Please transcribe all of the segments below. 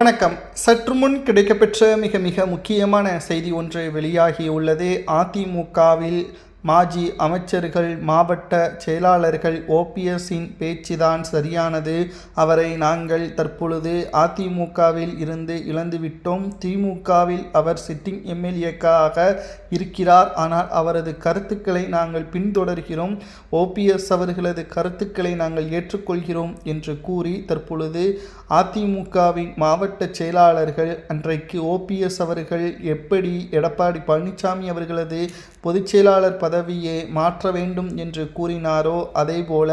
வணக்கம். சற்று முன் கிடைக்கப்பெற்ற மிக மிக முக்கியமான செய்தி ஒன்று வெளியாகியுள்ளது. அதிமுகவில் மாஜி அமைச்சர்கள், மாவட்ட செயலாளர்கள் ஓபிஎஸ்ஸின் பேச்சுதான் சரியானது. அவரை நாங்கள் தற்பொழுது அதிமுகவில் இருந்து இழந்துவிட்டோம். திமுகவில் அவர் சிட்டிங் எம்எல்ஏக்காக இருக்கிறார். ஆனால் அவரது கருத்துக்களை நாங்கள் பின்தொடர்கிறோம். ஓபிஎஸ் அவர்களது கருத்துக்களை நாங்கள் ஏற்றுக்கொள்கிறோம் என்று கூறி தற்பொழுது அதிமுகவின் மாவட்ட செயலாளர்கள் அன்றைக்கு ஓபிஎஸ் அவர்கள் எப்படி எடப்பாடி பழனிசாமி அவர்களது பொதுச் செயலாளர் பதவியை மாற்ற வேண்டும் என்று கூறினாரோ அதேபோல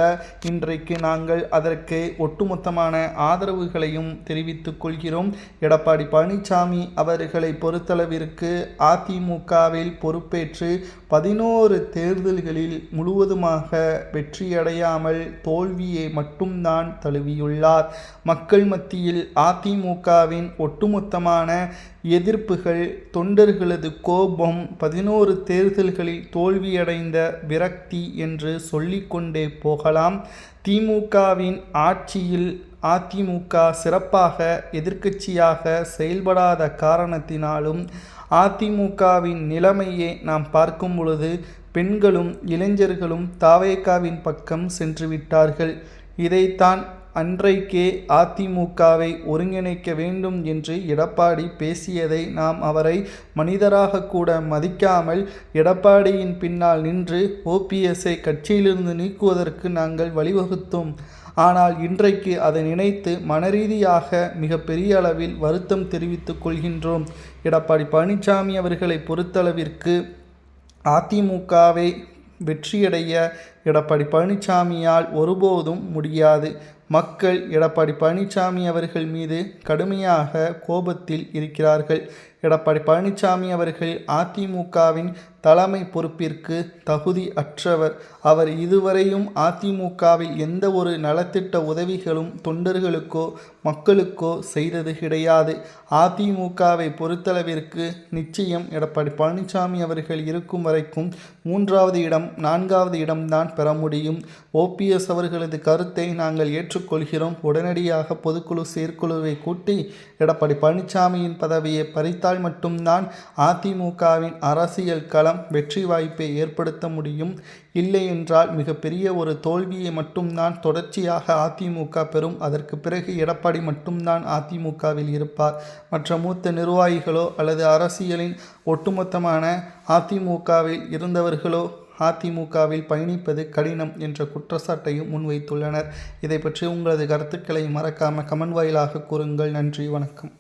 இன்றைக்கு நாங்கள் அதற்கு ஒட்டுமொத்தமான ஆதரவுகளையும் தெரிவித்துக் கொள்கிறோம். எடப்பாடி பழனிசாமி அவர்களை பொறுத்தளவிற்கு அதிமுகவில் பொறுப்பேற்று 11 தேர்தல்களில் முழுவதுமாக வெற்றியடையாமல் தோல்வியை மட்டும்தான் தழுவியுள்ளார். மக்கள் மத்தியில் அதிமுகவின் ஒட்டுமொத்தமான எதிர்ப்புகள், தொண்டர்களது கோபம், 11 தேர்தல்களில் தோல்வியடைந்த விரக்தி என்று சொல்லிக்கொண்டே போகலாம். திமுகவின் ஆட்சியில் அதிமுக சிறப்பாக எதிர்க்கட்சியாக செயல்படாத காரணத்தினாலும் அதிமுகவின் நிலைமையை நாம் பார்க்கும் பொழுது பெண்களும் இளைஞர்களும் தாவேகாவின் பக்கம் சென்றுவிட்டார்கள். இதைத்தான் அன்றைக்கே அதிமுகவை ஒருங்கிணைக்க வேண்டும் என்று எடப்பாடி பேசியதை நாம் அவரை மனிதராக கூட மதிக்காமல் எடப்பாடியின் பின்னால் நின்று ஓபிஎஸ்ஐ கட்சியிலிருந்து நீக்குவதற்கு நாங்கள் வழிவகுத்தோம். ஆனால் இன்றைக்கு அதை நினைத்து மனரீதியாக மிகப்பெரிய அளவில் வருத்தம் தெரிவித்துக் கொள்கின்றோம். எடப்பாடி பழனிசாமி அவர்களை பொறுத்தளவிற்கு அதிமுகவை வெற்றியடைய எடப்பாடி பழனிசாமியால் ஒருபோதும் முடியாது. மக்கள் எடப்பாடி பழனிசாமி அவர்கள் மீது கடுமையாக கோபத்தில் இருக்கிறார்கள். எடப்பாடி பழனிசாமி அவர்கள் அதிமுகவின் தலைமை பொறுப்பிற்கு தகுதி அற்றவர். அவர் இதுவரையும் அதிமுகவில் எந்த ஒரு நலத்திட்ட உதவிகளும் தொண்டர்களுக்கோ மக்களுக்கோ செய்தது கிடையாது. அதிமுகவை பொறுத்தளவிற்கு நிச்சயம் எடப்பாடி பழனிசாமி அவர்கள் இருக்கும் வரைக்கும் 3வது இடம் 4வது இடம்தான் பெற முடியும். ஓபிஎஸ் அவர்களது கருத்தை நாங்கள் ஏற்றுக்கொள்கிறோம். உடனடியாக பொதுக்குழு செயற்குழுவை கூட்டி எடப்பாடி பழனிசாமியின் பதவியை பறித்தால் மட்டும்தான் அதிமுகவின் அரசியல் களம் வெற்றி வாய்ப்பை ஏற்படுத்த முடியும். இல்லை என்றால் மிகப்பெரிய ஒரு தோல்வியை மட்டும்தான் தொடர்ச்சியாக அதிமுக பெறும். அதற்கு பிறகு எடப்பாடி மட்டும்தான் அதிமுகவில் இருப்பார். மற்ற மூத்த நிர்வாகிகளோ அல்லது அரசியலின் ஒட்டுமொத்தமான அதிமுகவில் இருந்தவர்களோ அதிமுகவில் பயணிப்பது கடினம் என்ற குற்றச்சாட்டையும் முன்வைத்துள்ளனர். இதை பற்றி உங்களது கருத்துக்களை மறக்காமல் கமெண்ட் வாயிலாக கூறுங்கள். நன்றி, வணக்கம்.